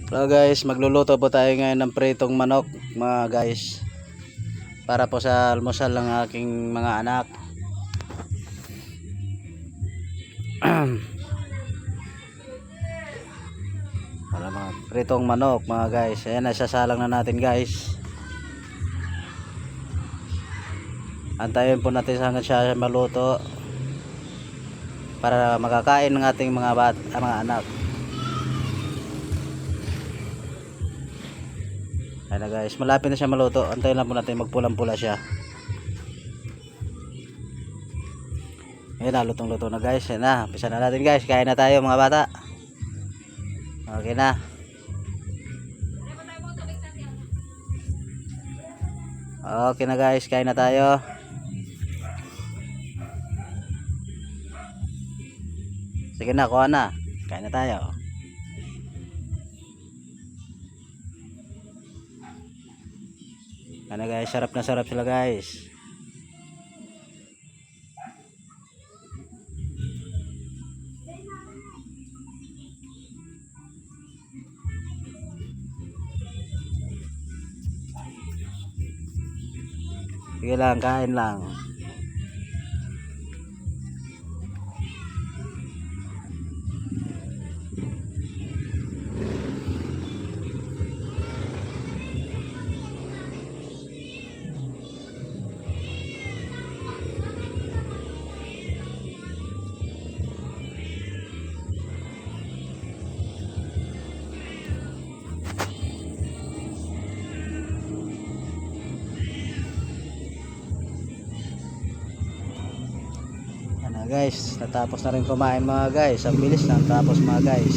Hello guys, magluluto po tayo ngayon ng pritong manok mga guys, para po sa almusal ng aking mga anak. Para mga pritong manok mga guys. Ayan, isasalang na natin guys. Antayin po natin hanggang siya maluto para makakain ng ating mga anak. Ayan na guys, malapit na siya maluto. Antayin lang po natin magpulang-pula siya. Ayan na, lutong-luto na guys. Ayan na, umpisa na natin guys. Kain na tayo mga bata. Okay na. Okay na guys, kain na tayo. Sige na, kuha na. Kain na tayo. Ano guys, sarap na sarap sila guys. Sige lang, kain lang. Guys, natapos na rin kumain mga guys. Ang bilis na natapos mga guys.